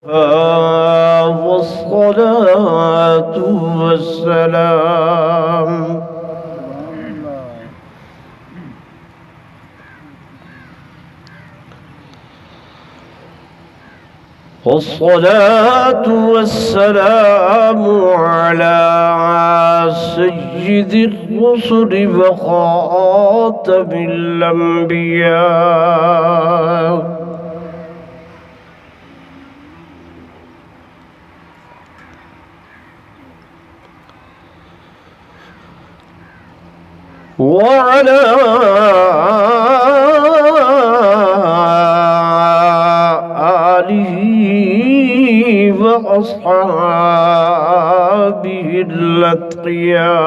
والصلاة والسلام على سيد الرسل وخاتم الأنبياء وعلى آله وأصحابه الأتقياء.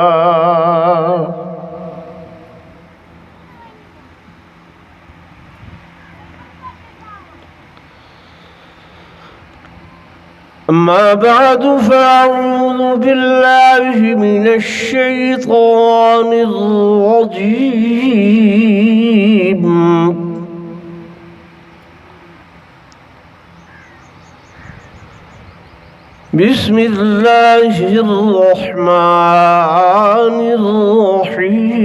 أما بعد فأعوذ بالله من الشيطان الرجيم. بسم الله الرحمن الرحيم.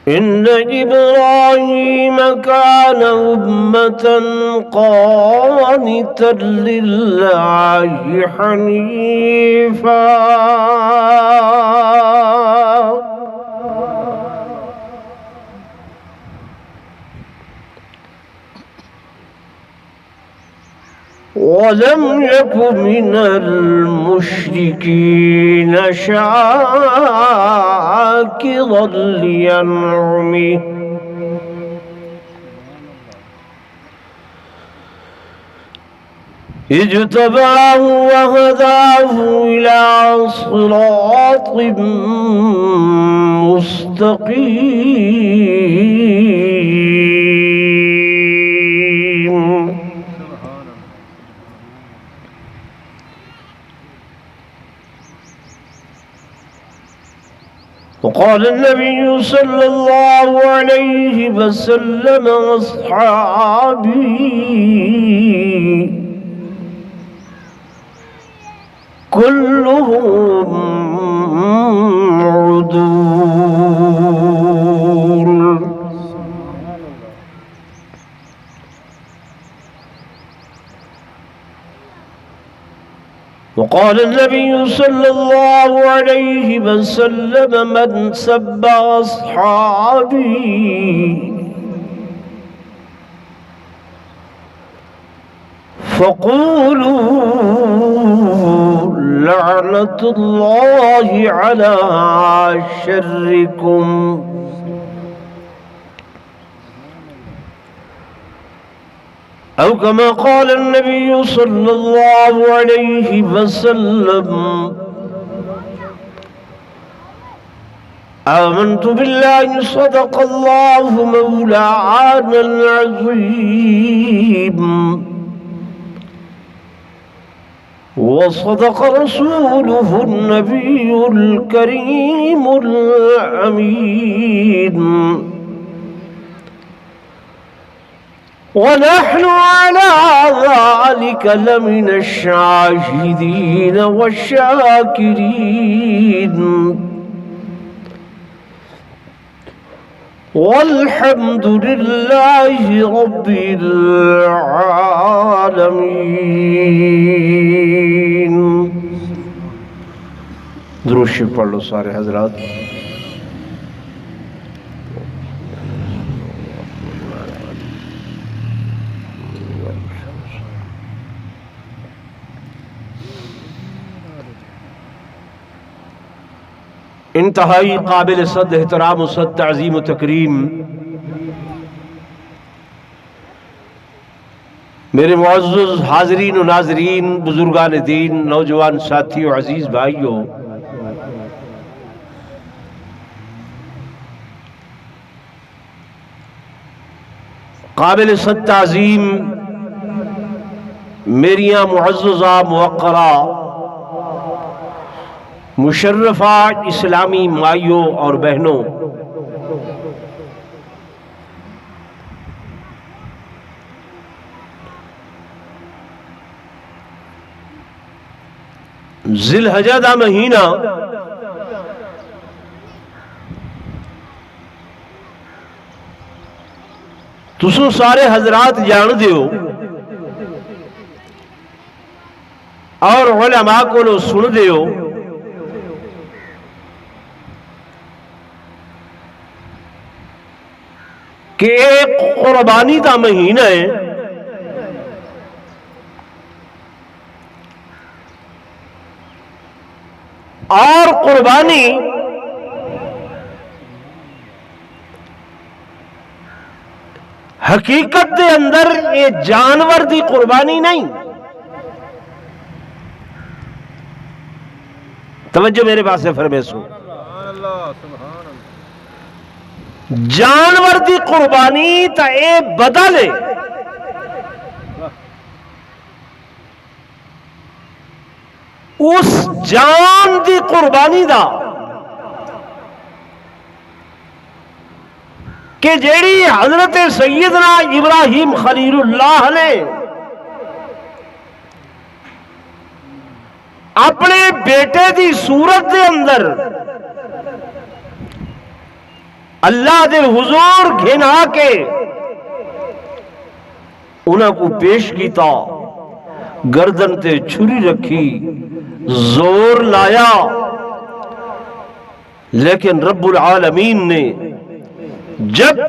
إن إبراهيم كان أمة قانتا لله حنيفا ولم يك من المشركين شاكرا لأنعمه اجتباه وهداه إلى صراط مستقيم. وقال النبي صلى الله عليه وسلم أصحابي كلهم عدول. وقال النبي صلى الله عليه وسلم من سب أصحابي فقولوا لعنة الله على شركم. أو كما قال النبي صلى الله عليه وسلم آمنت بالله صدق الله مولانا العظيم وصدق رسوله النبي الكريم الأمين ونحن على ذلك لمن الشاهدين والشاكرين والحمد لله رب العالمين. درود شریف پڑھ لو سارے حضرات. انتہائی قابل صد احترام و صد تعظیم و تکریم میرے معزز حاضرین و ناظرین، بزرگان دین، نوجوان ساتھی و عزیز بھائیوں، قابل صد تعظیم میریاں معززہ موقرہ مشرفہ اسلامی مائیوں اور بہنوں، ذی الحجہ دا مہینہ تسوں سارے حضرات جان دیو اور علماء کو لو سن دیو کہ ایک قربانی دا مہینہ ہے، اور قربانی حقیقت دے اندر یہ جانور دی قربانی نہیں۔ توجہ میرے پاس فرمیسو، جانور دی قربانی تا اے بدل ہے، اس جان دی قربانی دا کہ جیڑی حضرت سیدنا ابراہیم خلیل اللہ نے اپنے بیٹے دی صورت دے اندر اللہ دے حضور گھنا کے انہاں کو پیش کیتا، گردن تے چھری رکھی، زور لایا، لیکن رب العالمین نے جب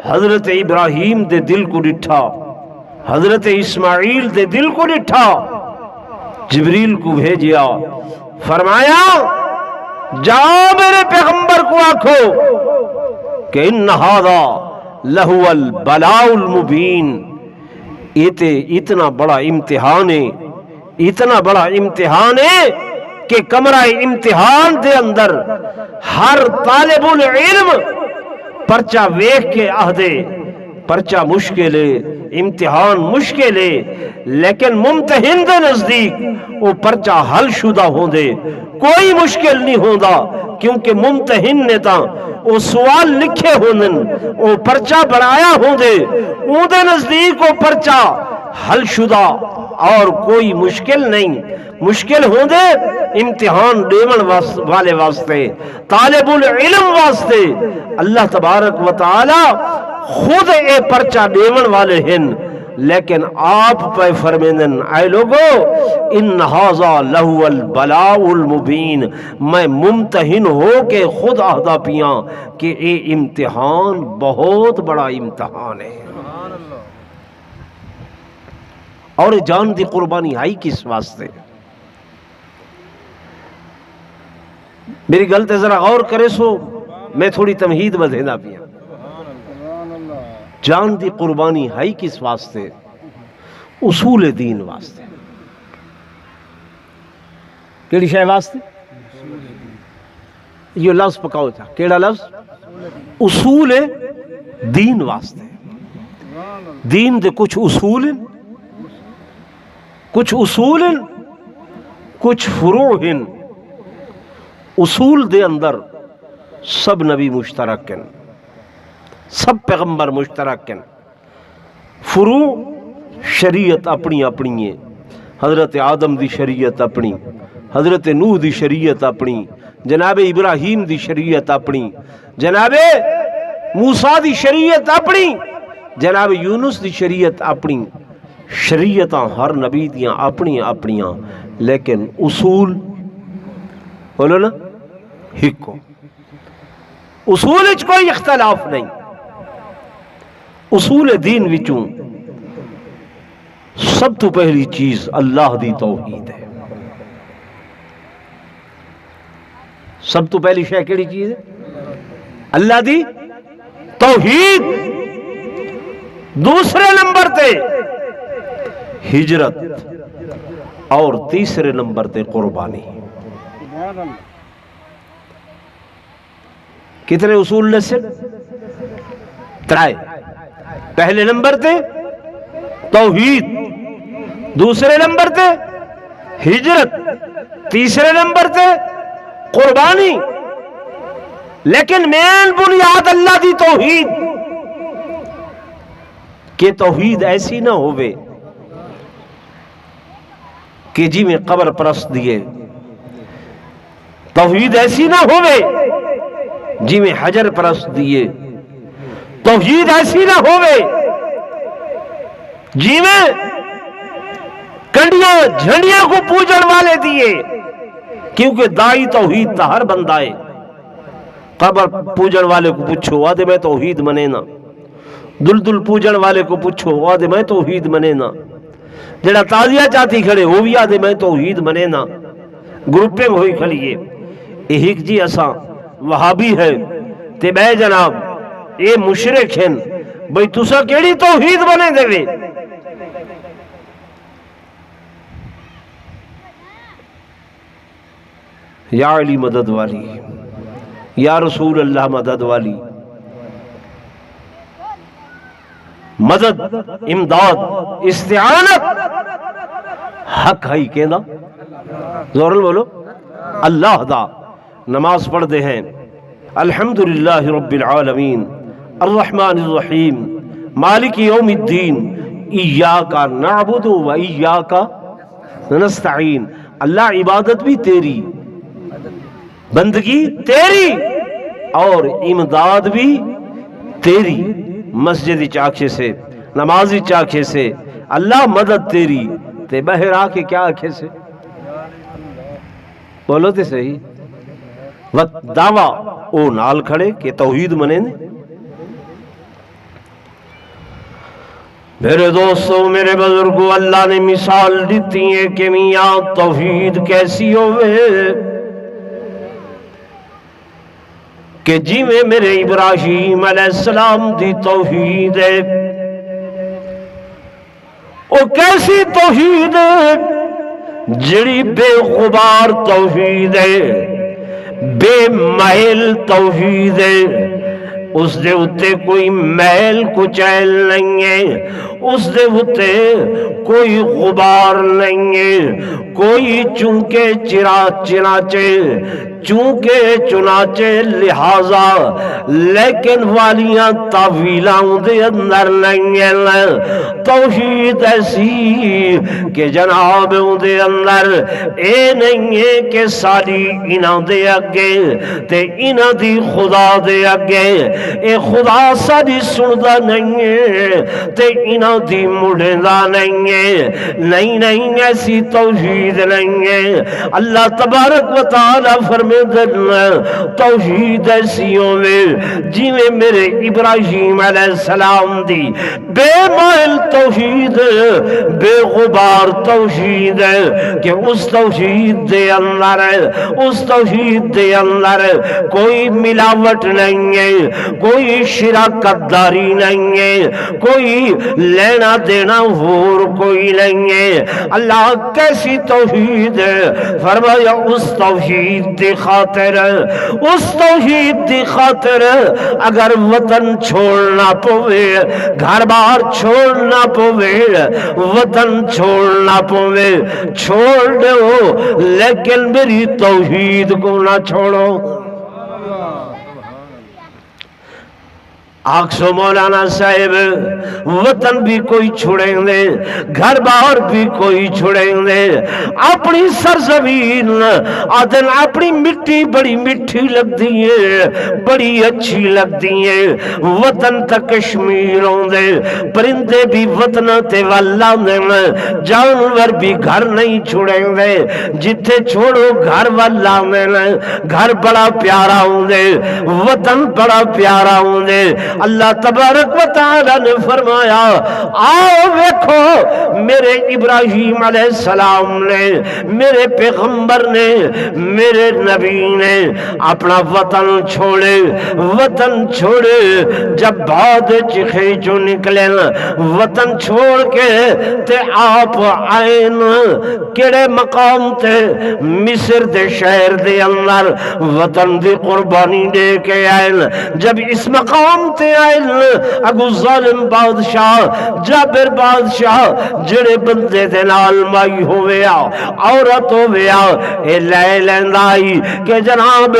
حضرت ابراہیم دے دل کو ڈٹھا، حضرت اسماعیل دے دل کو ڈٹھا، جبریل کو بھیجیا، فرمایا جاؤ میرے پیغمبر کو آکھو کہ ان ھذا لہو البلاء المبین، اتنا بڑا امتحان ہے، اتنا بڑا امتحان ہے کہ کمرہ امتحان دے اندر ہر طالب العلم پرچہ ویکھ کے آہدے پرچہ مشکل ہے، امتحان مشکل ہے، لیکن ممتحن دے نزدیک وہ پرچہ حل شدہ ہوں دے، کوئی مشکل نہیں ہوندا، کیونکہ ممتحن نے تا وہ سوال لکھے ہوندن، وہ پرچہ بڑھایا ہوں دے، اون دے نزدیک وہ پرچہ حل شدہ اور کوئی مشکل نہیں۔ مشکل ہوں دے امتحان دیون والے واسطے، طالب العلم واسطے اللہ تبارک و تعالی خود اے پرچہ دیون والے ہیں، لیکن آپ پہ فرمیندن اے لوگو ان ھذا لہو البلاء المبین، میں ممتحن ہو کے خود آہدہ پیاں کہ اے امتحان بہت بڑا امتحان ہے۔ اور جان دی قربانی آئی کس واسطے؟ میری گل تے ذرا غور کرے سو، میں تھوڑی تمہید بدھینا پیا۔ جان دی قربانی ہے کس واسطے؟ اصول دین واسطے۔ کیڑی شے واسطے؟ یہ لفظ پکاؤ تھا، کیڑا لفظ؟ اصول دین واسطے۔ دین دے کچھ اصول ہیں، کچھ اصول ہیں، کچھ فروع ہیں۔ اصول دے اندر سب نبی مشترک ہیں، سب پیغمبر مشترک ہیں۔ فروع شریعت اپنی اپنی ہے، حضرت آدم دی شریعت اپنی، حضرت نوح دی شریعت اپنی، جناب ابراہیم دی شریعت اپنی، جناب موسیٰ دی شریعت اپنی، جناب یونس دی شریعت اپنی۔ شریعتاں ہر نبی دیاں اپنی اپنیاں، لیکن اصول بولو نا ہکو، اصول وچ کوئی اختلاف نہیں۔ اصول دین وچوں سب تو پہلی چیز اللہ دی توحید ہے۔ سب تو پہلی شے کیڑی چیز ہے؟ اللہ دی توحید۔ دوسرے نمبر تے ہجرت، اور تیسرے نمبر تے قربانی۔ کتنے اصول لسے؟ ترائے۔ پہلے نمبر تے توحید، دوسرے نمبر تے ہجرت، تیسرے نمبر تے قربانی، لیکن مین بنیاد اللہ دی توحید کہ توحید ایسی نہ ہوئے کہ جی میں قبر پرست دیے، توحید ایسی نہ ہوئے جی میں حجر پرست دیے، توحید ایسی نہ ہوئے جی میں کنڈیاں جھنڈیاں کو پوجن والے دیے، کیونکہ دائی توحید تا ہر بندہ ہے۔ قبر پوجن والے کو پوچھو آدھے میں توحید منے نا، دل پوجن والے کو پوچھو آدھے میں توحید منے نا، جڑا تازیہ چاہتی کھڑے وہ بھی آدھے میں توحید منے نا، گروپیں ہوئی کھڑیے ایک جی اساں وہابی ہے تے بے جناب اے مشرک ہیں، بھئی تسا کیڑی توحید بنے دے وے؟ یا علی مدد والی، یا رسول اللہ مدد والی، مدد، امداد، استعانت حق ہے کہنا زورل بولو اللہ دا۔ نماز پڑھ دے ہیں الحمدللہ رب العالمین الرحمن الرحیم مالک یوم الدین ایاک نعبد و ایاک نستعین۔ اللہ عبادت بھی تیری، بندگی تیری اور امداد بھی تیری، مسجد چاکھے سے نمازی چاکھے سے اللہ مدد تیری تے بہر آ کے کیا آکھے سے بولو تے صحیح دعویٰ او نال کھڑے کہ توحید منے نے۔ میرے دوستو میرے بزرگو اللہ نے مثال دیتی ہے کہ میاں توحید کیسی ہوئے کہ جی میں میرے ابراہیم علیہ السلام دی توحید ہے، او کیسی توحید ہے جڑی بے غبار توحید ہے، بے محل توحید ہے، اس دے اتے کوئی محل کچیل نہیں ہے، اس دے اتے کوئی غبار نہیں ہے، کوئی چونکہ چنانچہ لہذا لیکن والیاں تعویلاں دے اندر نہیں ہیں۔ توحید ایسی کہ جناب دے اندر اے نہیں ہے کہ ساری انہاں دے اگے تے انہاں دی خدا دے اگے اے خدا ساری سندا نہیں ہے تے انہاں دی مڑدا نہیں ہے، نہیں ایسی توحید نہیں ہے۔ اللہ تبارک و تعالی فرمائے توحید ایسی ہوئے جی میں میرے ابراہیم علیہ السلام دی بے مائل توحید، بے غبار توحید ہے کہ اس توحید دے اندر اس توحید دے اندر کوئی ملاوٹ نہیں ہے، کوئی شراکت داری نہیں ہے، کوئی لینا دینا اور کوئی نہیں ہے۔ اللہ کیسی توحید ہے؟ فرمایا اس توحید دی خاطر، اس توحید دی خاطر اگر وطن چھوڑنا پوے، گھر بار چھوڑنا پوے، وطن چھوڑنا پوے، چھوڑ دو لیکن میری توحید کو نہ چھوڑو۔ آکسو مولانا صاحب وطن بھی کوئی چھوڑیں دے، گھر بار بھی کوئی چھوڑیں دے، اپنی سرزمین آدن اپنی مٹی بڑی مٹھی لگ دیئے، بڑی اچھی لگ دیئے، وطن تک کشمیر ہوں دے، پرندے بھی وطن تے والا دے، جانور بھی گھر نہیں چھوڑیں دے، جتھے چھوڑو گھر والا دے، گھر بڑا پیارا ہوں دے، وطن بڑا پیارا ہوں دے۔ اللہ تبارک و تعالی نے فرمایا آؤ دیکھو میرے ابراہیم علیہ السلام نے، میرے پیغمبر نے، میرے نبی نے اپنا وطن چھوڑے، وطن چھوڑے جب بعد چکھے جو نکلے وطن چھوڑ کے تے آپ آئین کیڑے مقام تے مصر دے شہر دے اندر وطن دی قربانی دے کے آئین، جب اس مقام تے تے آئے اگو ظالم بادشاہ جابر بادشاہ جڑے بندے دے نال مائی ہویا عورت ہویا اے لے لیندائی کہ جناب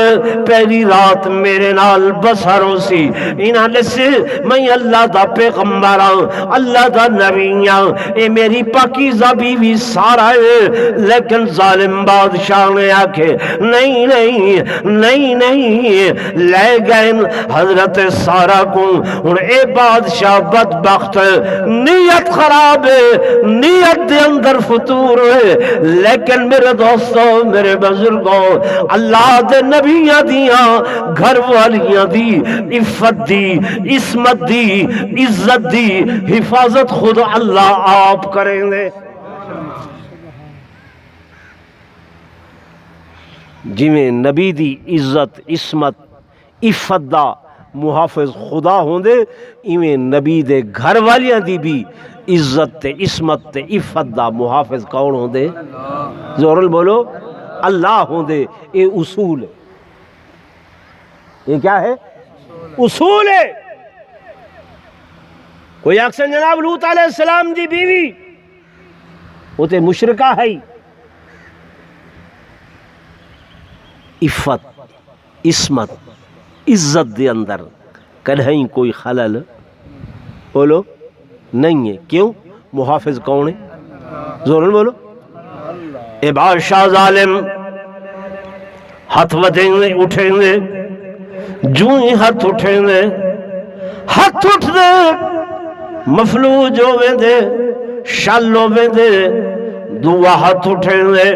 پہلی رات میرے نال بسر ہو سی انہاں نے سے میں اللہ دا پیغمبر ہوں اللہ دا نبی ہوں اے میری پاکیزہ بیوی سارا ہے لیکن ظالم بادشاہ نے آکھے نہیں نہیں نہیں نہیں لے گئے حضرت سارا کو اور اے بادشاہ بدبخت نیت خراب ہے نیت دے اندر فطور ہے لیکن میرے دوستو میرے بزرگوں اللہ دے نبیاں دیاں گھر والیاں دی عفت دی عصمت دی عزت دی حفاظت خود اللہ آپ کریں گے جی میں نبی دی عزت عصمت عفت دا محافظ خدا ہوں دے ایویں نبی دے گھر والیاں دی بھی عزت تے عصمت تے عفت دا محافظ کون ہوں دے زورل بولو اللہ ہوں دے اے اصول ہے یہ کیا ہے اصول ہے کوئی اکثر جناب لوط علیہ السلام دی بیوی وہ تے مشرکہ ہے عفت عصمت عزت دے اندر کہیں کوئی خلل بولو نہیں ہے کیوں محافظ کون ہے زورن بولو اے بادشاہ ظالم ہاتھ ودیں گے اٹھیں گے جو ہی ہاتھ اٹھیں گے ہاتھ اٹھ دے مفلوج ہوئے دے شل ہوئے دے دعا ہاتھ اٹھیں گے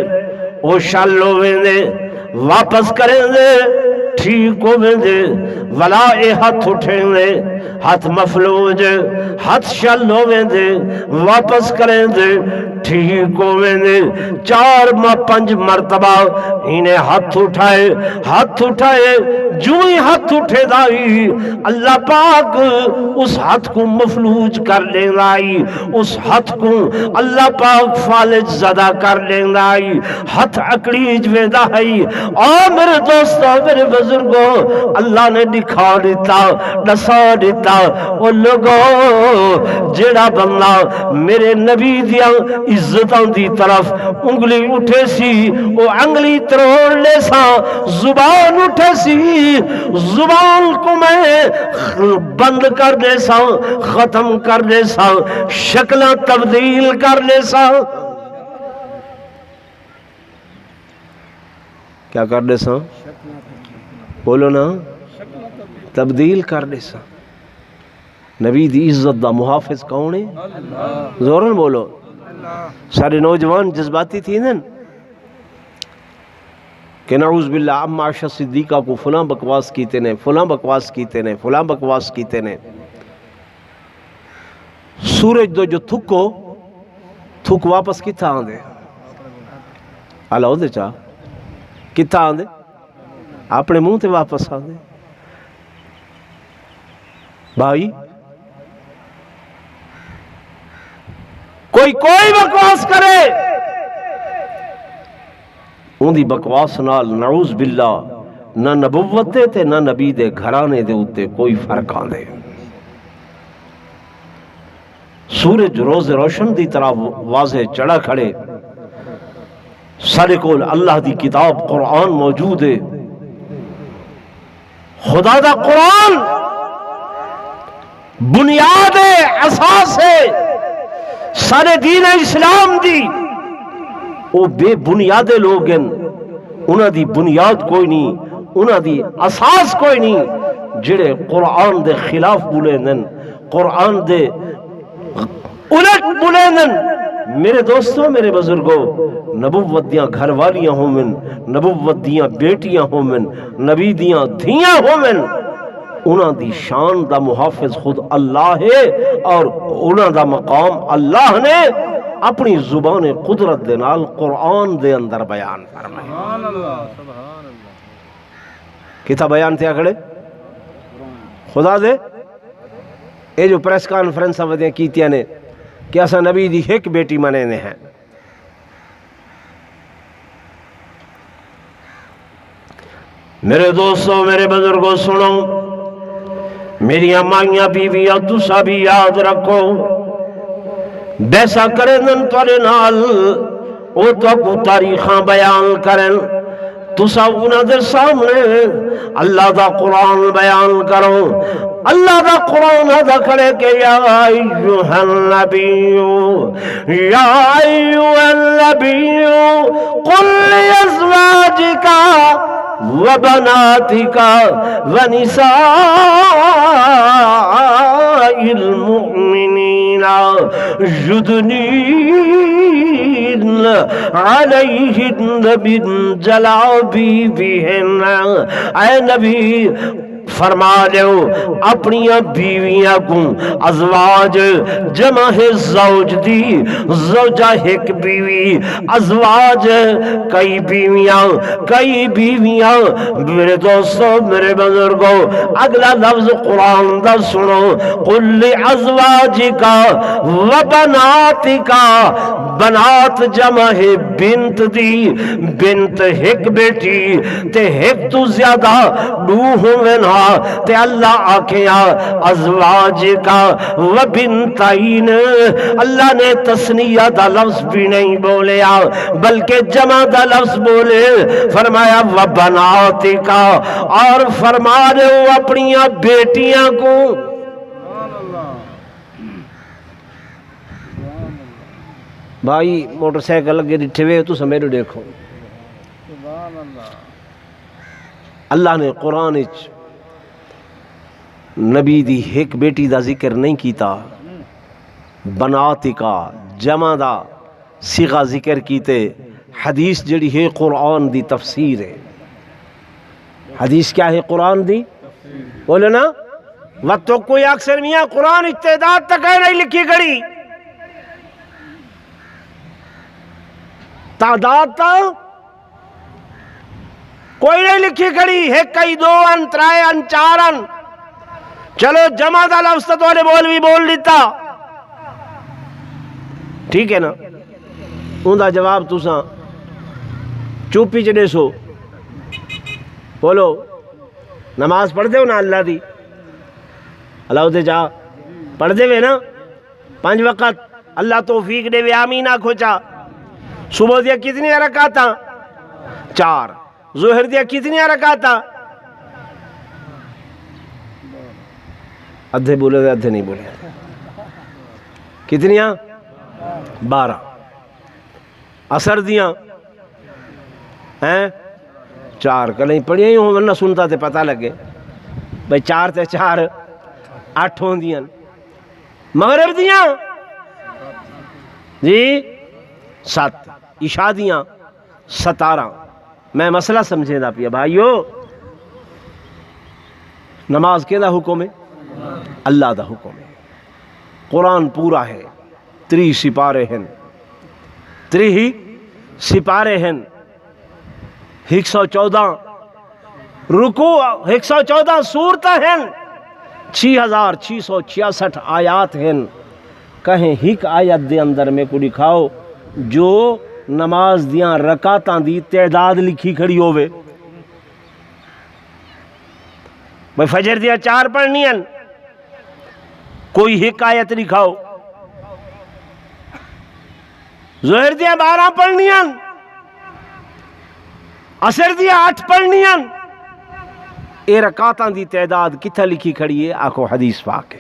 وہ شل ہوئے دے واپس کریں دے ٹھیک ہوئے دے ولا اے ہاتھ اٹھیں دے ہاتھ مفلوج ہاتھ شل ہوئے دے واپس کریں دے ٹھیک ہوئے دے 4 5 مرتبہ انہیں ہاتھ اٹھائے جو ہی ہاتھ اٹھے دائی اللہ پاک اس ہاتھ کو مفلوج کر لیں دائی اس ہاتھ کو اللہ پاک فالج زدہ کر لیں دائی ہاتھ اکڑیج میں دائی اور میرے دوستوں میرے بزرگوں اللہ نے دکھا دیتا دسا دیتا وہ لوگوں جڑا بندہ میرے نبی دیا عزتوں دی طرف انگلی اٹھے سی وہ انگلی تروڑ لے سا زبان اٹھے سی زبان کو میں بند کر دے سا ختم کر دے سا شکلیں تبدیل کر لے سا کیا کر دے سا بولو نا تبدیل کر دے سا نبی دی عزت دا محافظ کون ہے زورن بولو سارے نوجوان جذباتی تھی نا کہ نعوذ باللہ اما عائشہ صدیقہ کو فلاں بکواس کیتے نے فلاں بکواس کیتے نے فلاں بکواس کیتے نے سورج دو جو تھکو تھک واپس کتھا آن دے اللہ دے چاہ کتھا آن دے اپنے منہ تے واپس آن دے بھائی کوئی بکواس کرے ان دی بکواس نال نعوذ باللہ نہ نبوت دے تے نہ نبی دے گھرانے دے اتے کوئی فرق آن دے سورج روز روشن دی طرح واضح چڑھا کھڑے سارے کول اللہ دی کتاب قرآن موجود ہے خدا دا قرآن بنیاد اساس ہے سارے دین اسلام دی وہ بے بنیاد لوگ ہیں انہاں دی بنیاد کوئی نہیں انہاں دی اساس کوئی نہیں جڑے قرآن دے خلاف بولیں قرآن دے الٹ بولیں میرے دوستوں میرے بزرگوں نبوت دیاں گھر والیاں ہومن نبوت دیاں بیٹیاں ہومن نبی دیاں دھیاں ہومن انہاں دی شان دا محافظ خود اللہ ہے اور انہاں دا مقام اللہ نے اپنی زبان قدرت دے نال قرآن دے اندر بیان فرمائے سبحان اللہ کتا بیان تھے کھڑے خدا دے اے جو پریس کانفرنس ودیاں کیتیاں نے کہ اسا نبی دی ایک بیٹی منے نے ہیں میرے دوستوں میرے بزرگوں سنو میری مائیاں بیویاں تسا بھی یاد رکھو بیسا کریں تھوڑے نال او تو کو تاریخاں بیان کریں تسا انہاں دے سامنے اللہ دا قرآن بیان کرو اللہ دا قرآن ادا کرے کہ یا ایوہ النبی قل لازواجکا وبناتکا ونساء المؤمنین یدنین علیہن من جلابیبہن اے نبی فرما دو اپنی بیویاں کو ازواج جمع ہے زوج دی زوجہ ایک بیوی ازواج کئی بیویاں میرے دوستو میرے بزرگوں اگلا لفظ قرآن دا سنو قل لازواجکا وبناتکا بنات جمع ہے بنت دی بنت ایک بیٹی تے ایک تو زیادہ دو ہونا تے اللہ آکھیا ازواج کا وبنتین اللہ نے تسنیہ دا لفظ بھی نہیں بولیا بلکہ جمع دا لفظ بولے فرمایا وبنات کا اور فرما دے اپنی بیٹیاں کو بھائی موٹر سائیکل لگے ڈٹھے ہوئے تو سمیرو دیکھو اللہ نے قرآن نبی دی ایک بیٹی دا ذکر نہیں کیتا بنات کا جمع دا صیغہ ذکر کیتے حدیث جڑی ہے قرآن دی تفسیر ہے حدیث کیا ہے قرآن دی بولے نا وقت تو کوئی اکثر میاں قرآن اجتہاد تک ہے نہیں لکھی گڑی تعداد تا کوئی نہیں لکھی گڑی ہے کئی دو ان ترائے ان چار ان چلو جمع دا لفظ تو نے بولوی بول لیتا ٹھیک ہے نا ان دا جواب تساں چوپی چڑے سو بولو نماز پڑھ دے ہو نا اللہ دی اللہ ہوتے چاہ پڑھ دے ہوئے نا 5 وقت اللہ توفیق دے وے آمین آکھو چاہ صبح دیا کتنی رکعتاں 4 ظہر دیا کتنی رکعتاں ادھے بولے دے ادھے نہیں بولے کتنیاں 12 عصر دیاں ہیں 4 کلیں پڑھیں ہوں ورنہ سنتا تے پتہ لگے بھئی 4 تے 4 8 ہوں دیاں مغرب دیاں جی 7 عشاء دیاں 17 میں مسئلہ سمجھے دا پیا بھائیو نماز کے دا حکم ہے اللہ دا حکم ہے قرآن پورا ہے 3 سپارے ہیں 3 سپارے ہیں 114 رکوع 114 سورتیں ہیں 6666 آیات ہیں کہیں ایک آیت دے اندر میں کو دکھاؤ جو نماز دیاں رکعتاں دی تعداد لکھی کھڑی ہوئے میں فجر دیا 4 پڑھنی ہیں کوئی ایک آیت لکھاؤ ظہر دیا 12 پڑھنی ہیں عصر دیا 8 پڑھنی ہیں اے رکعتاں دی تعداد کتھا لکھی کھڑی ہے آکھو حدیث پاک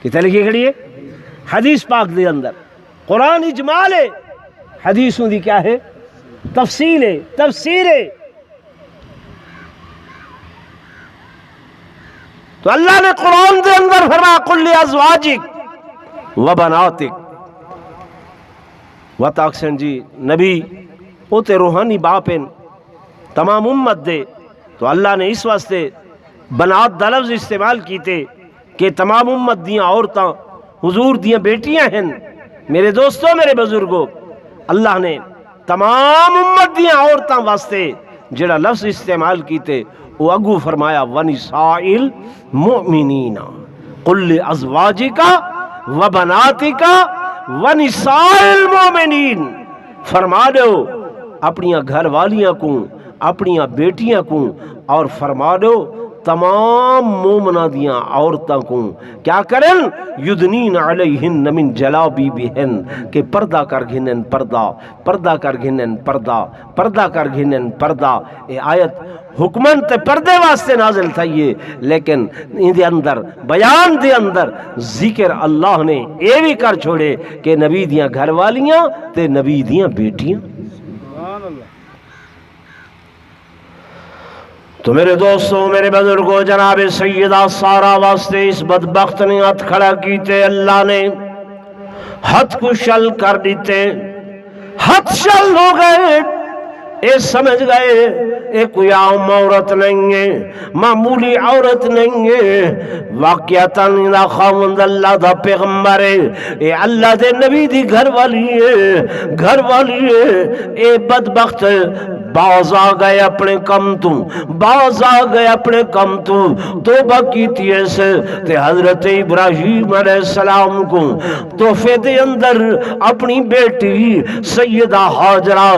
کتھا لکھی کھڑی ہے حدیث پاک دے اندر قرآن اجمال ہے حدیثوں دی کیا ہے تفصیل ہے تفسیر ہے تو اللہ نے قرآن دے اندر فرمایا قل لازواجک وبناتک وطاقسن جی نبی او تے روحانی باپن تمام امت دے تو اللہ نے اس واسطے بنات دا لفظ استعمال کیتے کہ تمام امت دیاں عورتاں حضور دیاں بیٹیاں ہیں میرے دوستوں میرے بزرگوں اللہ نے تمام امت دیاں عورتاں واسطے جڑا لفظ استعمال کیتے وہ اگو فرمایا وَنِسَاءِ الْمُؤْمِنِينَ قُلْ لِأَزْوَاجِكَ وَبَنَاتِكَ وَنِسَاءِ الْمُؤْمِنِينَ فرما دو اپنیاں گھر والیاں کو اپنیاں بیٹیاں کو اور فرما دو تمام مومنہ دیاں عورتاں کو کیا کرن یدنین علیہن من جلابیبہن کہ پردہ کر گھنن پردہ کر گھنن پردہ کر گھنن پردہ. اے آیت حکمن تے پردے واسطے نازل تھا یہ، لیکن ان دے اندر بیان دے اندر ذکر اللہ نے اے بھی کر چھوڑے کہ نبی دیاں گھر والیاں تے نبی دیاں بیٹیاں. تو میرے دوستوں میرے بزرگوں جناب سیدہ سارہ واسطے اس بدبخت نے ہاتھ کھڑا کیتے، اللہ نے ہاتھ کو شل کر دیتے، ہاتھ شل ہو گئے. اے سمجھ گئے اے کوئی عام عورت نہیں ہے، معمولی عورت نہیں ہے، واقعتاً دا خاوند اللہ دا پیغمبر ہے، اے اللہ دے نبی دی گھر والی ہے. اے بدبخت باز آ گئے اپنے کم تو، باز آ گئے اپنے کم تو، توبہ کیتی ایسے تے حضرت ابراہیم علیہ السلام کو تحفے دے اندر اپنی بیٹی سیدہ ہاجرہ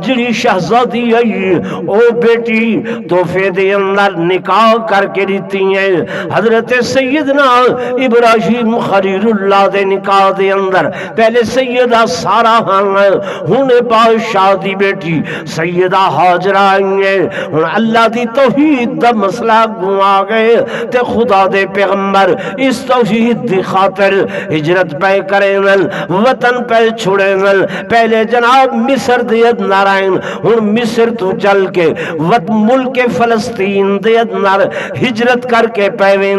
جڑی شہزادی ہے او بیٹی تحفے دے اندر نکاح کر کے دیتی ہے. حضرت سیدنا ابراہیم خلیل اللہ دے نکاح دے اندر پہلے سیدہ سارہ ہونے بادشاہ دی بیٹی سیدہ حاجرہ آئیں. اللہ دی توحید دا مسئلہ گوا گئے تے خدا دے پیغمبر اس توحید دی خاطر ہجرت پہ کریں وطن پہ چھوڑیں. پہلے جناب مصر دے نارائن ہن مصر تو چل کے ملک فلسطین دے اندر ہجرت کر کے پیویں.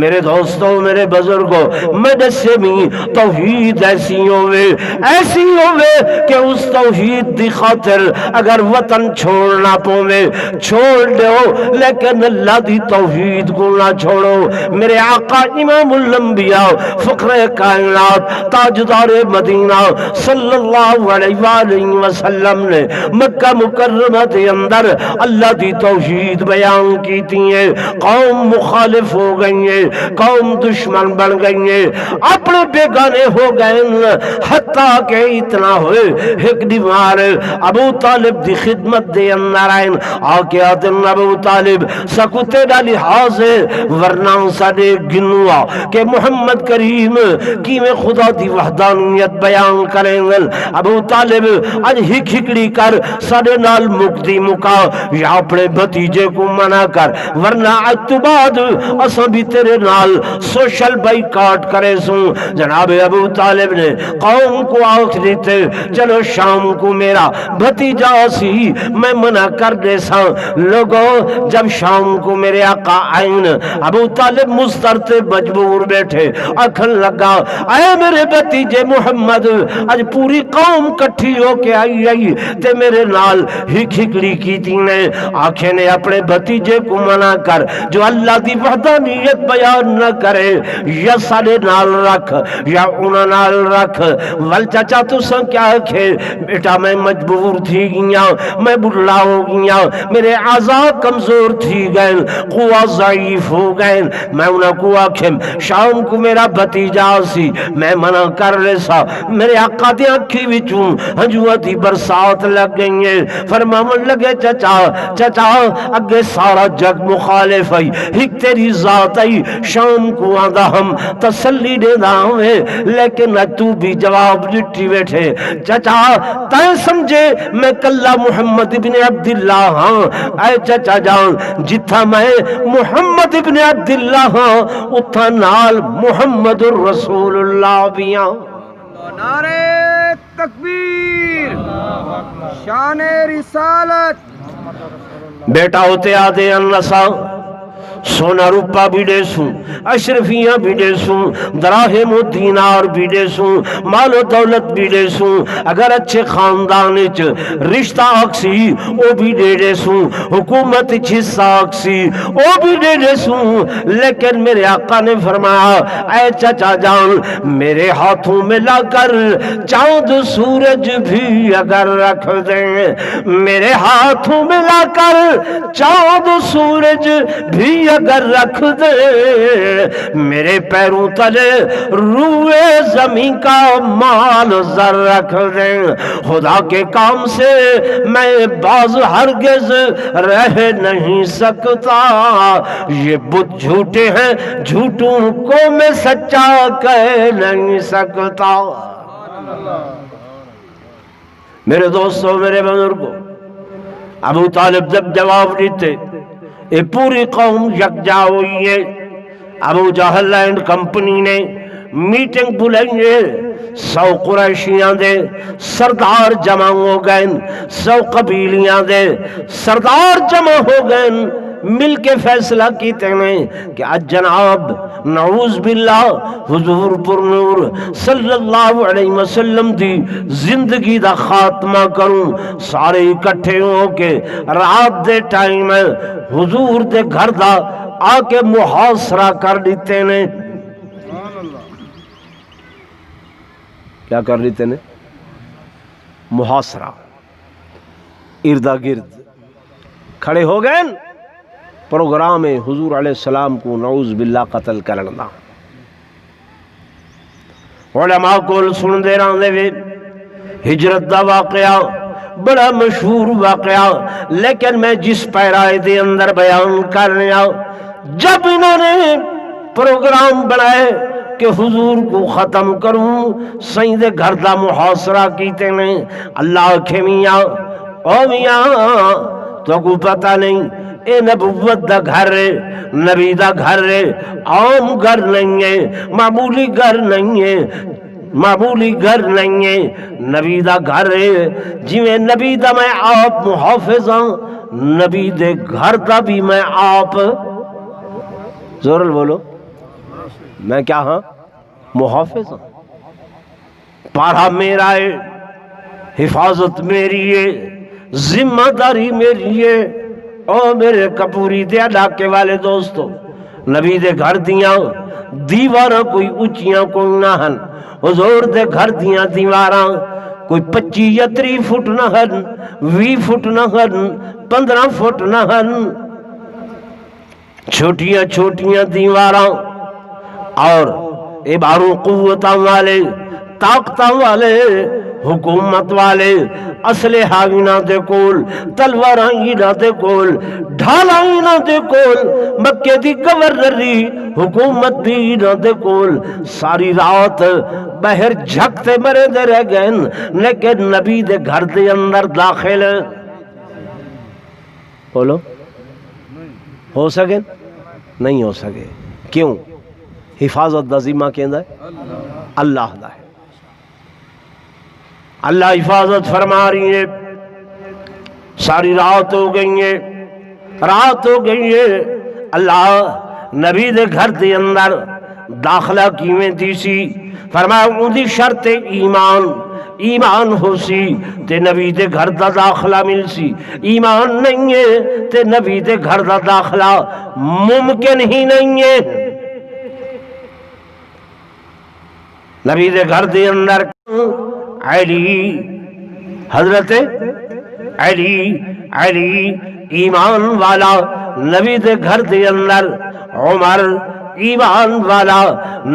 میرے دوستوں میرے بزرگوں مدسمی توحید ایسی ہوئے کہ اس توحید دی خاطر اگر وطن چھوڑنا پوے چھوڑ دو، لیکن اللہ دی توحید کو نہ چھوڑو. میرے آقا امام الانبیاء فخر کائنات تاجدار مدینہ صلی اللہ علیہ وآلہ وسلم نے مکہ مکرمہ دے اندر اللہ دی توحید بیان کی تھی. قوم مخالف ہو گئی ہے، قوم دشمن بن گئی ہے، اپنے بیگانے ہو گئے، حتیٰ کہ اتنا ہوئے ایک دیوار ابو طالب دی خدمت دے اندر آئین آکے آدن ابو طالب سکوتے ڈالی حاضر ورنہ ساڑے گنوا کہ محمد کریم کی میں خدا دی وحدانیت بیان کریں. ابو طالب آج ہکڑی کر ساڑے نال مکتی مکا یا اپنے بھتیجے کو منع کر، ورنہ آج تو بعد اساں بھی تیرے نال سوشل بائی کارٹ کرے سوں. جناب ابو طالب نے قوم کو آخری تھے چلو شام کو میرا بھتیجا سی میں منع کر دے سا. لوگوں جب شام کو میرے آقا آئین ابو طالب مسترتے مجبور بیٹھے اکھن لگا اے میرے بھتیجے محمد آج پوری قوم کٹھی ہو کے آئی تے میرے نال ہکڑی کی تینے آنکھیں نے اپنے بھتیجے کو منع کر جو اللہ دی وحدانیت بیان نہ کرے یا سارے نال رکھ یا انہاں نال رکھ. ول چچا تو سن کیا کھے بیٹا میں مجبور تھی گیا، میں بڑھا ہو گیا، میرے اعضاء کمزور تھی گئے، قوہ ضعیف ہو گئے. میں انہاں کو آکھیں شام کو میرا بھتیجا سی میں منع کر رہے سا. میرے آقا دی آنکھی وچوں ہنجواں دی برسات لگ گئی ہے. فرماون لگے چچا اگے سارا جگ مخالف ہے، ایک تیری ذات ہے. شام کو آدھا ہم تسلی دے داوے لیکن تو بھی جواب دیتی بیٹھے. چچا تائیں سمجھے میں کلہ محمد ابن عبداللہ ہاں. اے چچا جان جتھا میں محمد ابن عبداللہ ہاں اتھا نال محمد الرسول اللہ بھی ہاں. نعرہ تکبیر، شان رسالت. بیٹا ہوتے آدھے انسا سونا روپا بھی دے سوں، اشرفیاں بھی دے سوں، دراہم و دینار بھی دے سوں، مال و دولت بھی دے سوں، اگر اچھے خاندان رشتہ آکسی او بھی دے سوں، حکومت حصہ آکسی او بھی دے سوں. لیکن میرے آقا نے فرمایا اے چچا جان میرے ہاتھوں میں لا کر چاند سورج بھی اگر رکھ دیں، میرے ہاتھوں میں لا کر چاند سورج بھی اگر رکھ دے میرے پیروں تلے روئے زمین کا مال زر رکھ دے، خدا کے کام سے میں باز ہرگز رہ نہیں سکتا، یہ بت جھوٹے ہیں جھوٹوں کو میں سچا کہہ نہیں سکتا۔ میرے دوستوں، میرے بزرگوں، ابو طالب جب جواب دیتے یہ پوری قوم یکجا ہوئی ہے۔ ابو جہل اینڈ کمپنی نے میٹنگ بلائیے، 100 قریشیاں دے سردار جمع ہو گئے، 100 قبیلیاں دے سردار جمع ہو گئے، مل کے فیصلہ کیتے ہیں کہ آج جناب نعوذ باللہ حضور پر نور صلی اللہ علیہ وسلم دی زندگی دا خاتمہ کروں۔ سارے اکٹھے ہو کے رات دے ٹائم حضور دے گھر دا آ کے محاصرہ کر دیتے ہیں۔ کیا کر دیتے ہیں؟ محاصرہ، اردا گرد کھڑے ہو گئے، پروگرام ہے حضور علیہ السلام کو نعوذ باللہ قتل کرنا۔ علماء کو سن دے رہے وے ہجرت دا واقعہ بڑا مشہور واقعہ، لیکن میں جس پیرائے دے اندر بیان کر رہا، جب انہوں نے پروگرام بنائے کہ حضور کو ختم کروں، سیدے گھر دا محاصرہ کیتے ہیں۔ اللہ کے میاں او میاں تو کو پتہ نہیں اے نبوت دا گھر ہے، نبی دا گھر ہے، عام گھر نہیں ہے، معمولی گھر نہیں ہے، معمولی گھر نہیں ہے، نبی دا گھر ہے۔ جویں نبی دا میں آپ محافظ ہاں، نبی دے گھر دا بھی میں آپ زورل بولو، میں کیا ہاں؟ محافظ ہاں۔ پارہ میرا ہے، حفاظت میری ہے، ذمہ داری میری ہے۔ او میرے کپوری دے علاقے والے دوستو، نبی دے گھر دیاں دیواراں کوئی اونچیاں کوئی نہ ہن، حضور دے گھر دیاں دیواراں کوئی 25 یا 30 فٹ نہ ہن، 20 فٹ نہ ہن، 15 فٹ نہ ہن، چھوٹیاں چھوٹیاں دیواراں، اور عباروں قوتاں والے، طاقتاں والے، حکومت والے، اسلحہ انہاں دے کول، تلواراں انہاں دے کول، ڈھالاں انہاں دے کول، مکے دی گورنری حکومت بھی انہاں دے کول۔ ساری رات بہر جھکتے مرے دے رہ گئے، لیکن نبی دے گھر دے اندر داخل بولو ہو سکے؟ نہیں ہو سکے۔ کیوں؟ حفاظت دا ذمہ کیندا ہے اللہ دا ہے۔ اللہ حفاظت فرما رہی ہے۔ ساری رات ہو گئی ہے، رات ہو گئی ہے، اللہ نبی دے گھر دے اندر داخلہ کیویں دی سی؟ فرمایا اندی شرط ایمان، ایمان ہو سی تے نبی دے گھر دا داخلہ مل سی، ایمان نہیں ہے تے نبی دے گھر دا داخلہ ممکن ہی نہیں ہے۔ نبی دے گھر دے اندر علی، حضرت علی ایمان والا نبی دے گھر دے اندر، عمر ایمان والا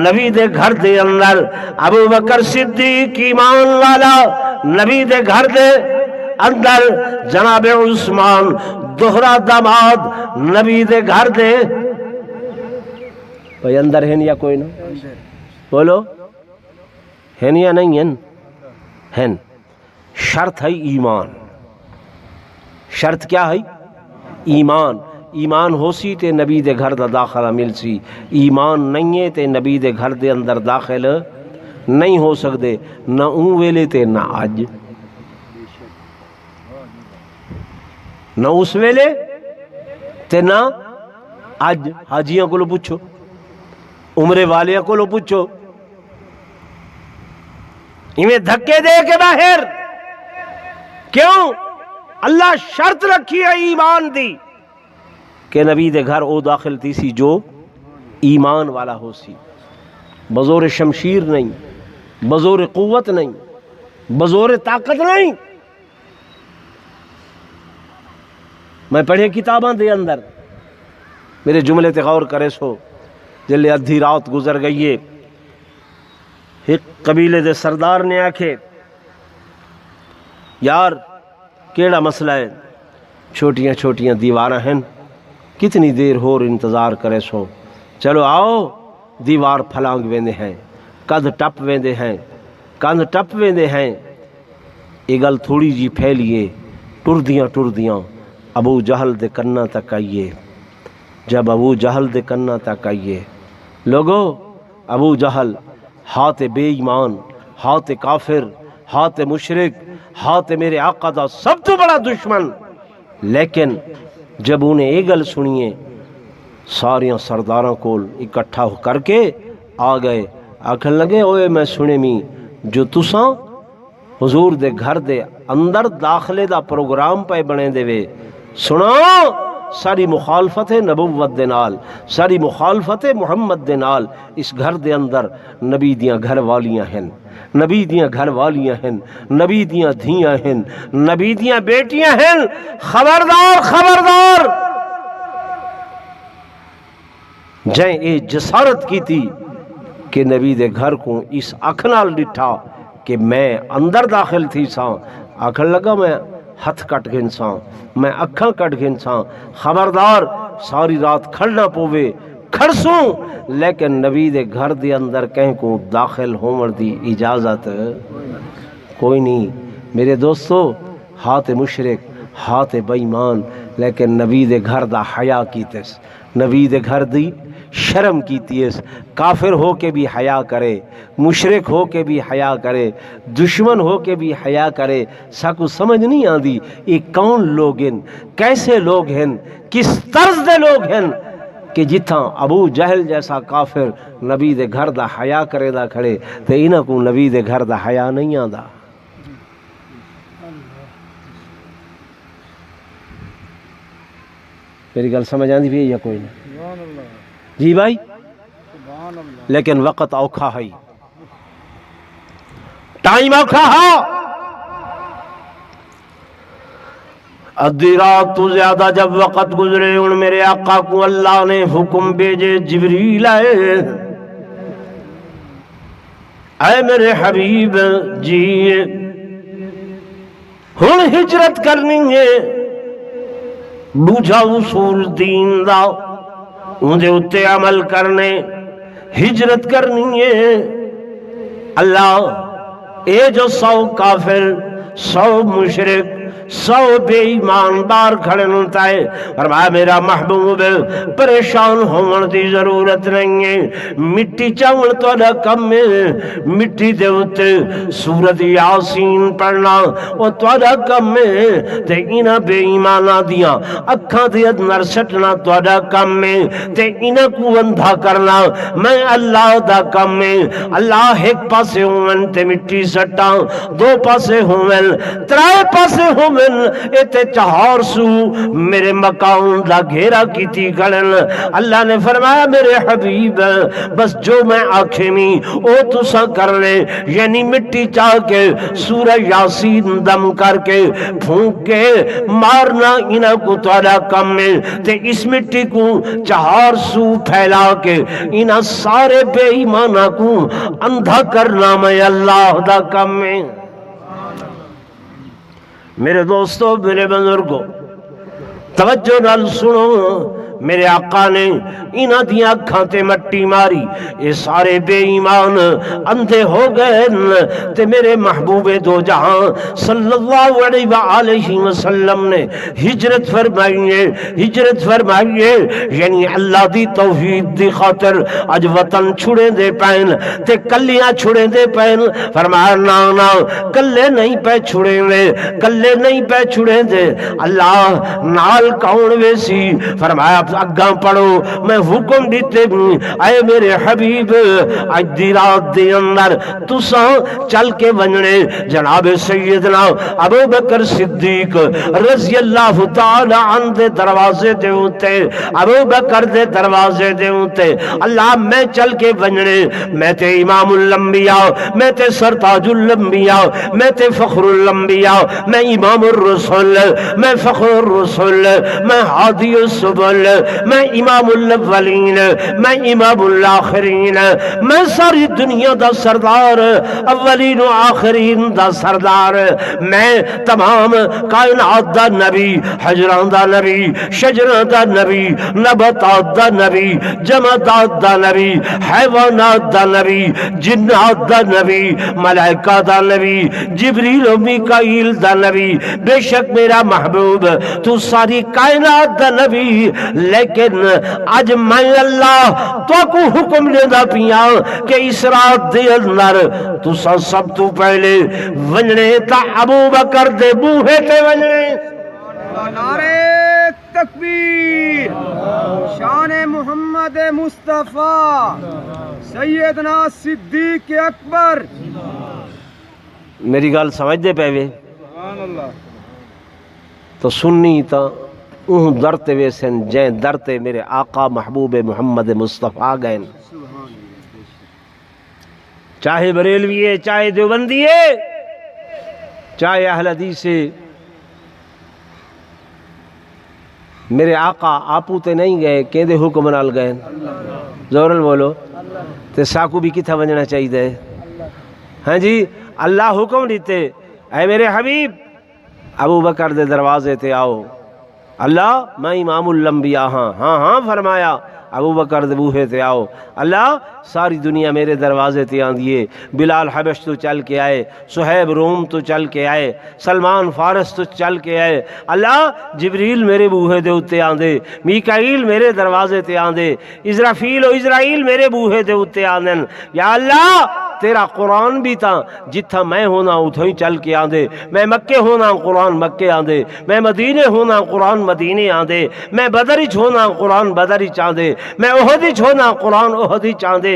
نبی دے گھر دے اندر، ابو بکر صدیق ایمان والا نبی دے گھر دے اندر، جناب عثمان دوہرا داماد نبی دے گھر دے۔ کوئی اندر ہے یا کوئی نہ؟ بولو ہے یا نہیں ہے؟ شرط ہے ایمان۔ شرط کیا ہے؟ ایمان۔ ایمان ہو سی تے نبی دے گھر دا داخلہ مل سی، ایمان نہیں ہے تے نبی دے گھر دے اندر داخل نہیں ہو سکتے، نہ اون ویلے تے نہ آج، نہ اس ویلے تے نہ آج۔ حاجیاں کو لو پوچھو، عمرے والیاں کو لو پوچھو، انہیں دھکے دے کے باہر کیوں؟ اللہ شرط رکھی ہے ایمان دی کہ نبی دے گھر او داخل تھی سی جو ایمان والا ہو سی، بزور شمشیر نہیں، بزور قوت نہیں، بزور طاقت نہیں۔ میں پڑھے کتاباں دے اندر میرے جملے تے غور کرے سو جلے ادھی رات گزر گئی ہے ایک قبیلے دے سردار نے آکھے یار کیڑا مسئلہ ہے چھوٹیاں چھوٹیاں دیواراں ہیں کتنی دیر ہور انتظار کرے سو چلو آؤ دیوار پھلانگ ویندے ہیں کندھ ٹپ ویندے ہیں کندھ ٹپ ویندے ہیں یہ گل تھوڑی جی پھیلیے ٹردیاں ابو جہل دے کنا تک آئیے جب ابو جہل دے کنا تک آئیے لوگو ابو جہل ہاتھ بے ایمان ہاتھ کافر ہاتھ مشرک ہاتھ میرے آقا دا سب تو بڑا دشمن لیکن جب انہیں یہ گل سنیے ساریاں سرداراں کول اکٹھا کر کے آ گئے آکھن لگے اوئے میں سنے می جو تساں حضور دے گھر دے اندر داخلے دا پروگرام پہ بنے دے وے سنو ساری مخالفت نبوت دے نال ساری مخالفت محمد دے نال اس گھر دے اندر نبی دیاں گھر والیاں ہیں نبی دیاں گھر والیاں ہیں نبی دیاں دھیاں ہیں نبی دیاں بیٹیاں ہیں خبردار خبردار جائیں اے جسارت کی تھی کہ نبی دے گھر کو اس اکھ نال ڈٹھا کہ میں اندر داخل تھی ساں آکھن لگا میں ہتھ کٹ گن ساں میں اکھاں کٹ گن ساں خبردار ساری رات کھڑنا پوے کھڑسوں لیکن نبی دے گھر دے اندر کہیں کو داخل ہون دی اجازت کوئی نہیں میرے دوستو ہاتھ مشرک ہاتھ بے ایمان لیکن نبی دے گھر دا حیا کیتس نبی دے گھر دی شرم کیتیس کافر ہو کے بھی حیا کرے مشرک ہو کے بھی حیا کرے دشمن ہو کے بھی حیا کرے ساکو سمجھ نہیں آندی یہ کون لوگ ہیں کیسے لوگ ہیں کس طرز دے لوگ ہیں کہ جتھاں ابو جہل جیسا کافر نبی دے گھر دا حیا کرے دا کھڑے تے انہاں کو نبی دے گھر دا حیا نہیں آندا میری گل سمجھ آندی بھی یا کوئی نہیں جی بھائی لیکن وقت اوکھا ہے ٹائم اوکھا ہے ادھی رات تو زیادہ جب وقت گزرے ان میرے آقا کو اللہ نے حکم بھیجے جبریل آئے اے میرے حبیب جی ہن ہجرت کرنی ہے دوجا اصول دین دا اندے اتے عمل کرنے ہجرت کرنی ہے اللہ اے جو 100 کافر 100 مشرک 100 بے ایماندار کھڑے ہوتا ہے فرمایا میرا محبوب پریشان ہون دی ضرورت نہیں ہے مٹی چاول تو نہ کم ہے مٹی دے اتے سورت یاسین پڑھنا وہ تو نہ کم ہے تے انہاں بے ایمانہ دیاں اکھاں دے اندر سٹنا تو نہ کم ہے تے انہاں کو اندھا کرنا میں اللہ دا کم ہے اللہ ایک پاسے ہون تے مٹی سٹاں 2 پاسے ہون 3 پاسے ہون اتے 4 سو میرے مقام دا گھیرا کیتی گھڑن اللہ نے فرمایا میرے حبیب بس جو میں آنکھیں میں او تسا کر لے یعنی مٹی چاہ کے سورہ یاسین دم کر کے پھونک کے مارنا انہاں کو توڑا کم میں تے اس مٹی کو 4 سو پھیلا کے انہاں سارے بے ایمانہ کو اندھا کرنا میں اللہ دا کم میں میرے دوستو میرے بزرگوں توجہ نال سنو میرے آقا نے انہاں دیاں اکھاں تے مٹی ماری یہ سارے بے ایمان اندھے ہو گئے تے میرے محبوب دو جہاں صلی اللہ علیہ وآلہ وسلم نے ہجرت فرمائیے یعنی اللہ دی توحید دی خاطر اج وطن چھڑے دے پین تے کلیاں چھڑے دے پین فرمایا نا کلے نہیں پہ چھڑے دے کلے نہیں پہ چھڑے دے اللہ نال کون ویسی فرمایا اگاں پڑھو میں حکم دیتے بھی اے میرے حبیب اج دی رات دے اندر تساں چل کے ونجنے جناب سیدنا ابو بکر صدیق رضی اللہ تعالی عنہ دے دروازے دے ہوتے ابو بکر دے دروازے دے ہوتے اللہ میں چل کے ونجنے میں تے امام الانبیاء میں تے سرتاج الانبیاء میں تے فخر الانبیاء میں امام الرسول میں فخر الرسول میں ہادی السبل میں امام الاولین، میں امام الآخرین، میں ساری دنیا دا سردار، اولین و آخرین دا سردار، میں تمام کائنات دا نبی، حجران دا نبی، شجران دا نبی، نباتات دا نبی، جمادات دا نبی، حیوانات دا نبی، جنات دا نبی، ملائکہ دا نبی، جبریل و میکائیل دا نبی، بے شک میرا محبوب تو ساری کائنات دا نبی، لیکن آج میں اللہ تو کو حکم لینا پیا کہ اس رات دے اندر تو سب تو پہلے ونجنے تا ابو بکر دے بوہے تے ونجنے۔ نعرہ تکبیر، شان محمد مصطفیٰ سیدنا صدیق اکبر۔ میری گل سمجھ دے پے وے تو سننی تا اوہ درتے وے سن جین درتے میرے آقا محبوب محمد مصطفیٰ گئن، چاہے بریلوی ہے، چاہے دیوبندی ہے، چاہے اہل حدیث ہے، میرے آقا آپو تے نہیں گئے کہندے حکم نال گئے، زورل بولو تے ساکو بھی کتھا ونجنا چاہیے دے؟ ہاں جی، اللہ حکم دیتے اے میرے حبیب ابو بکر دے دروازے تے آؤ، اللہ میں امام الانبیاء ہاں، ہاں ہاں فرمایا ابو بکر دے بوہے تے آؤ، اللہ ساری دنیا میرے دروازے تے آندیے، بلال حبش تو چل کے آئے، صہیب روم تو چل کے آئے، سلمان فارس تو چل کے آئے، اللہ جبریل میرے بوہے دے اتے آندے، میکائیل میرے دروازے تے آندے، اسرافیل و اسرائیل میرے بوہے دے اتے آندن، یا اللہ تیرا قرآن بھی تھا جتھا میں ہونا اتھو ہی چل کے آندے، میں مکے ہونا قرآن مکے آندے، میں مدینے ہونا قرآن مدینے آندے، میں بدر ہی ہونا قرآن بدر ہی چاندے، میں احد ہی ہونا قرآن احد ہی چاندے،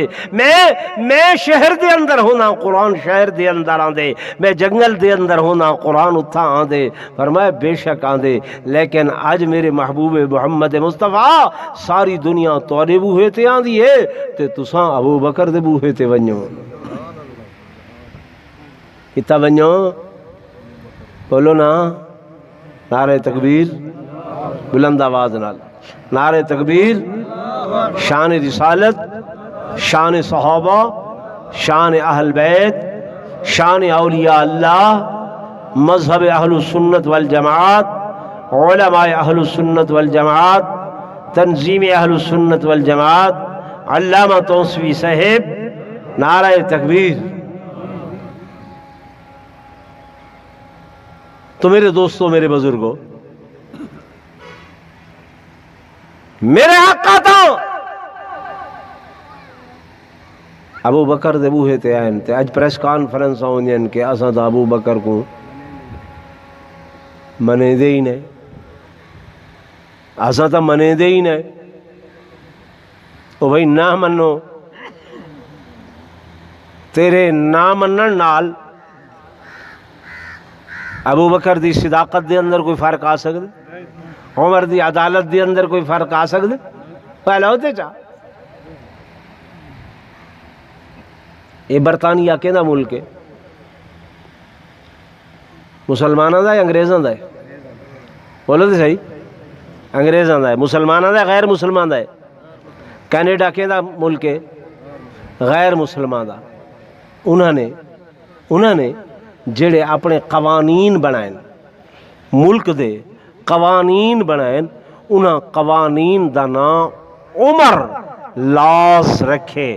میں شہر دے اندر ہونا قرآن شہر دے اندر آندے، میں جنگل دے اندر ہونا قرآن اتھا آندے، فرمایا بے شک آندے، لیکن آج میرے محبوب محمد مصطفیٰ ساری دنیا توڑے بوہے تے آندی ہے تے تساں ابو بکر دے بوہے تے ونجو، کتا ونجو بولو نا، نعرہ تکبیر بلند آواز نال، نعرہ تکبیر، شان رسالت، شان صحابہ، شان اہل بیت، شان اولیاء اللہ، مذہب اہل السنت والجماعت، علماء اہل السنت والجماعت، تنظیم اہل السنت والجماعت، علامہ توسوی صاحب، نعرہ تکبیر۔ تو میرے دوستوں، میرے بزرگوں، میرے آقا تو ابو بکر دے بوہے تے آئین تے اج پریس کانفرنس آؤں کہ اساں تا ابو بکر کو منے دے ہی نہیں، اساں تا منے دے ہی نہیں، او بھائی نہ منو، تیرے نہ منن نال ابو بکر دی صداقت دے اندر کوئی فرق آ سکتا، عمر دی عدالت دے اندر کوئی فرق آ سکتا؟ پہلا ہوتے چاہ یہ برطانیہ کہنا ملک ہے، مسلمانوں دا یا انگریزاں دا ہے؟ بولو تو صحیح، انگریزاں دا ہے، مسلمانوں دا غیر مسلمان دا ہے؟ کینیڈا کہنا ملک ہے، غیر مسلمان دا، انہوں نے جڑے اپنے قوانین بنائیں، ملک دے قوانین بنائیں، انہاں قوانین دا نام عمر لاس رکھے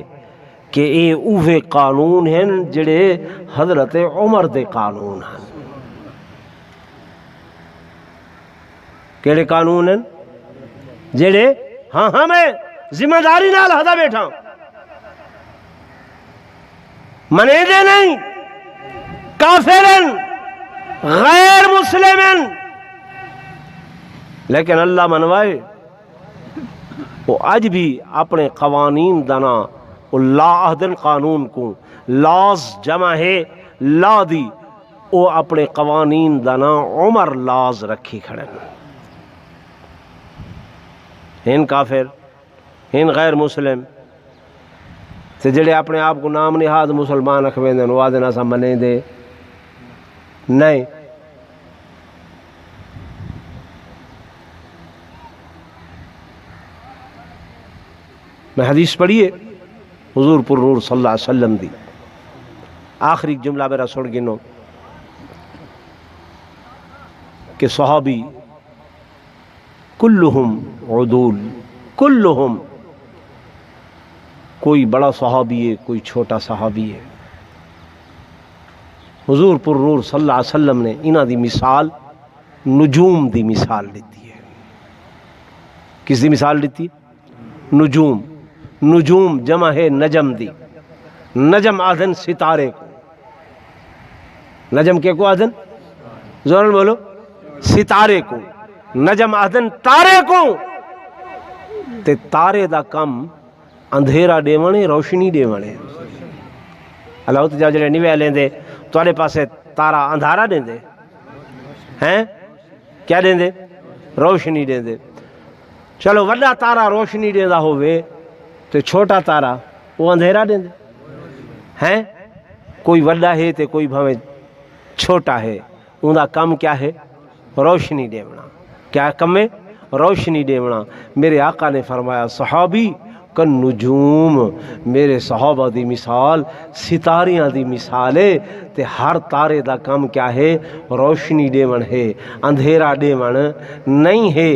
کہ اے اوہے قانون ہیں جڑے حضرت عمر دے قانون ہیں۔ کیڑے قانون ہیں جڑے ہاں میں ذمہ داری نال ہدا بیٹھا منے دے نہیں، کافرن غیر مسلمن، لیکن اللہ منوائے وہ آج بھی اپنے قوانین دنا لا عہدن قانون کو لاز جمع ہے لا دی، وہ اپنے قوانین دنا عمر لاز رکھی کھڑن، ہن کافر ہن غیر مسلم تے جڑے اپنے آپ کو نام نہاد مسلمان رکھویں دے وہ آدھے نہ منے دے نہیں۔ میں حدیث پڑھیے حضور پر نور صلی اللہ علیہ وسلم دی آخری جملہ میرا سن گنو کہ صحابی کلہم عدول، کلہم، کوئی بڑا صحابی ہے کوئی چھوٹا صحابی ہے۔ حضور پر نور صلی اللہ علیہ وسلم نے انہاں دی مثال نجوم دی مثال دیتی ہے۔ کس دی مثال دیتی ہے؟ نجوم۔ نجوم جمع ہے نجم دی، نجم آدھن ستارے کو، نجم کے کو آدھن زورن بولو ستارے کو، نجم آدھن تارے کو، تے تارے دا کم اندھیرا ڈیونے روشنی ڈیونے۔ اللہ تو جڑے نیوے لیں دے تواڈے پاسے تارا اندھارا دیں دے ہیں، کیا دیں دے؟ روشنی دیں دے۔ چلو وڈا تارا روشنی دیندا ہوئے تے چھوٹا تارا وہ اندھیرا دیں دے ہیں۔ کوئی وڈا ہے تے کوئی بھاویں چھوٹا ہے، ان دا کم کیا ہے؟ روشنی دیونا۔ کیا کم ہے؟ روشنی دیونا۔ میرے آقا نے فرمایا صحابی کن نجوم، میرے صحابہ دی مثال ستاریاں دی مثال ہے، تے ہر تارے دا کم کیا ہے؟ روشنی دیون ہے، اندھیرا دیون نہیں ہے۔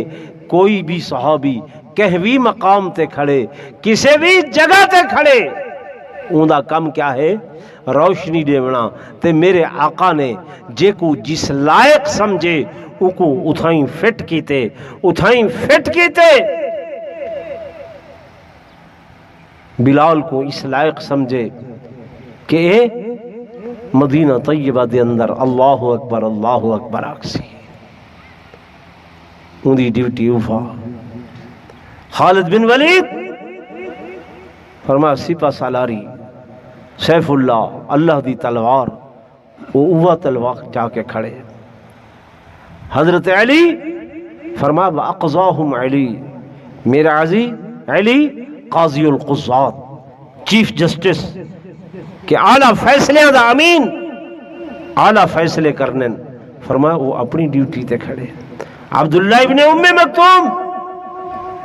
کوئی بھی صحابی کہیں بھی مقام تے کھڑے، کسی بھی جگہ تے کھڑے، ان دا کم کیا ہے؟ روشنی دیونا۔ تے میرے آقا نے جے کو جس لائق سمجھے او کو اتھائیں فٹ کیتے، اتھائیں فٹ کیتے۔ بلال کو اس لائق سمجھے کہ اے مدینہ طیبہ دے اندر اللہ اکبر آکسی ان دی ڈیوٹی اوفا۔ خالد بن ولید فرمایا سپہ سالاری سیف اللہ، اللہ دی تلوار، وہ اوہ تلوار جا کے کھڑے۔ حضرت علی فرمایا وَأَقْضَاهُمْ علی، میرا عزیز علی قاضی القضات، چیف جسٹس کہ اعلیٰ فیصلے دا امین، اعلیٰ فیصلے کرنے۔ فرمایا وہ اپنی ڈیوٹی تے کھڑے۔ عبداللہ ابن ام مکتوم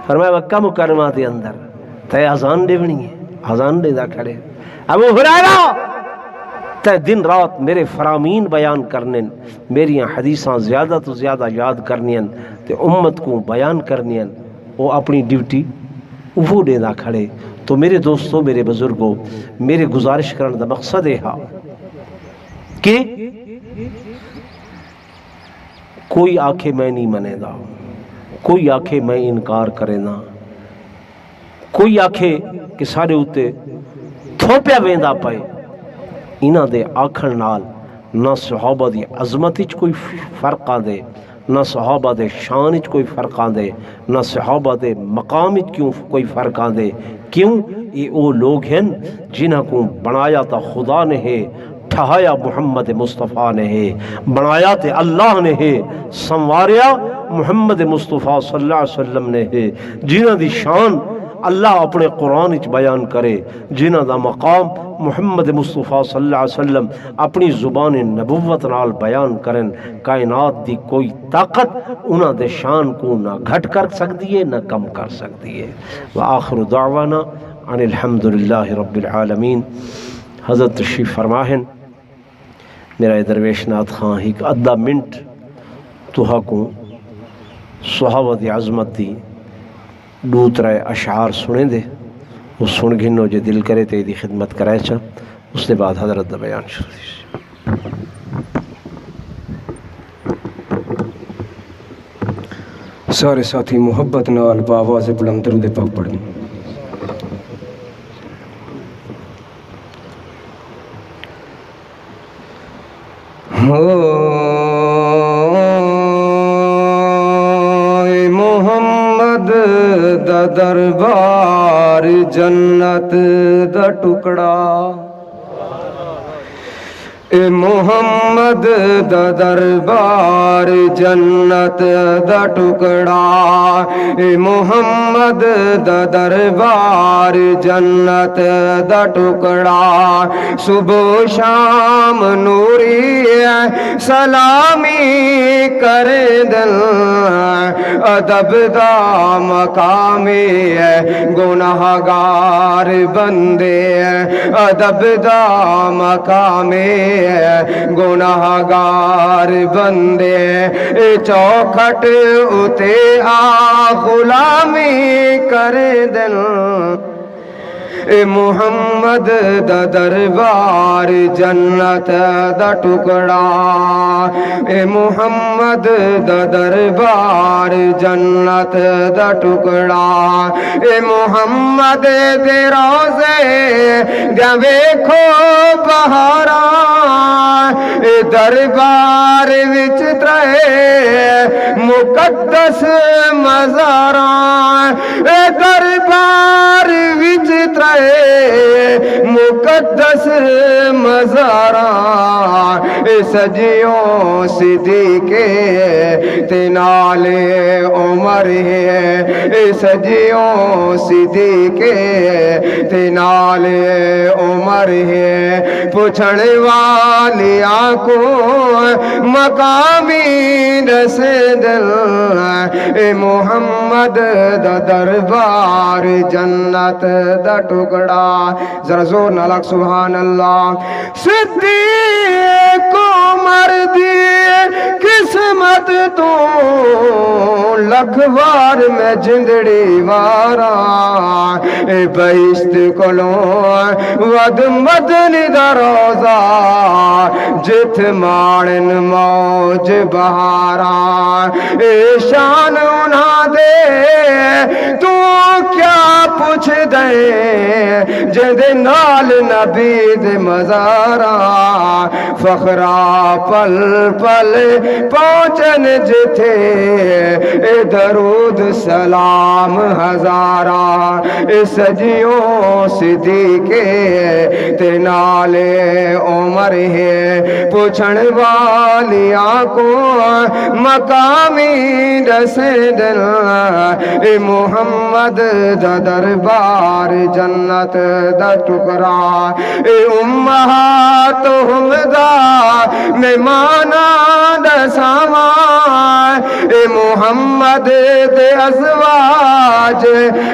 فرمایا مکہ مکرمہ دے اندر تے اذان دیونی ہے، اذان دے دا کھڑے۔ ابو ہریرہ تے دن رات میرے فرامین بیان کرنے، میری حدیثاں زیادہ تو زیادہ یاد کرنی تے امت کو بیان کرنی، وہ اپنی ڈیوٹی وہ دے دا کھڑے۔ تو میرے دوستوں، میرے بزرگوں، میرے گزارش کرنے دا مقصد ہے کہ کوئی آکھے میں نہیں منے دا، کوئی آکھے میں انکار کرے نا، کوئی آکھے کہ سارے ہوتے تھوپیا ویندا پائے، انہاں دے آکھن نال نہ صحابہ دی عظمت وچ کوئی فرق آندے، نہ صحابہ دے شان وچ کوئی فرق آندے، نہ صحابہ دے مقام وچ کیوں کوئی فرق آندے۔ کیوں؟ یہ وہ لوگ ہیں جنہاں کو بنایا تا خدا نے ہے، ٹھہایا محمد مصطفیٰ نے ہے، بنایا تے اللہ نے ہے، سنواریا محمد مصطفیٰ صلی اللہ علیہ وسلم نے ہے، جنہاں دی شان اللہ اپنے قرآن وچ بیان کرے، جنہاں دا مقام محمد مصطفیٰ صلی اللہ علیہ وسلم اپنی زبان نبوت نال بیان کرن۔ کائنات دی کوئی طاقت انہاں دے شان کو نہ گھٹ کر سکتی ہے نہ کم کر سکتی ہے۔ وآخر دعوانا ان الحمدللہ رب العالمین۔ حضرت تشریف فرماہن میرا درویش نات خان ایک ادھا منٹ توہا کو صحابہ دی عظمت دی دوترے اشعار سنے دے، وہ سن گھنو جو دل کرے تے دی خدمت کرائے چا، اس کے بعد حضرت دا بیان شروع۔ سارے ساتھی محبت نال باواز بلند درود پاک پڑھیں۔ محمد دا دربار جنت دا ٹکڑا، اے محمد دا دربار جنت دا ٹکڑا، اے محمد دا دربار جنت دا ٹکڑا، صبح شام نوری سلامی کرے دل، ادب دا مقام ہے گناہگار بندے ادب دا مقام ہے گناہگار بندے چوکھٹ اتے آ غلامی کرے دل اے محمد دا دربار جنت دا ٹکڑا اے محمد دا دربار جنت دا ٹکڑا اے محمد دے روزے دا ویکھو بہاراں اے دربار وچ ترے مقدس مزاراں اے دربار وچ ترے مقدس مزاراں سجیوں صدیقے تے نال عمر ہے سجیوں صدیقے تے نال عمر ہے پوچھن والیاں کو مقامی دس دل اے محمد دا دربار جنت دا ٹکڑا ذرا زور نہ لگ سبحان اللہ صدیق عمر دی قسمت تو لکھ وار میں جندڑی واراں اے بہشت کولوں ود مدنی دا روزہ جت مانن موج بہاراں اے شان انہاں دے تو کیا پوچھ دے جدے نال نبی دے مزاراں فخرا پل پل پہنچن جتھے اے درود سلام ہزاراں اے سجیوں صدیقے تے نال عمر ہے پوچھن والیاں کو مقامی دس دل اے محمد دا دربار جنت دا ٹکڑا اے امہاتہم دا مہمانا دساواں اے محمد دے ازواج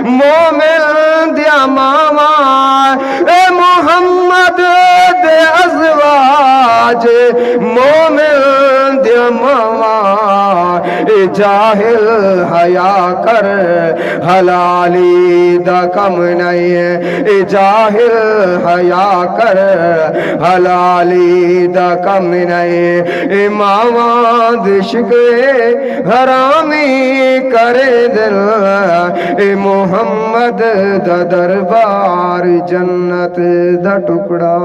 مومن دیا ماواں اے محمد دے ازواج مومن دیا ماواں اے جاہل حیا کر حلالی دا کم نہیں اے جاہل حیا کر حلالی دا کم نہیں اے ماواں دے شکوے حرامی کرے دل اے محمد دا دربار جنت دا ٹکڑا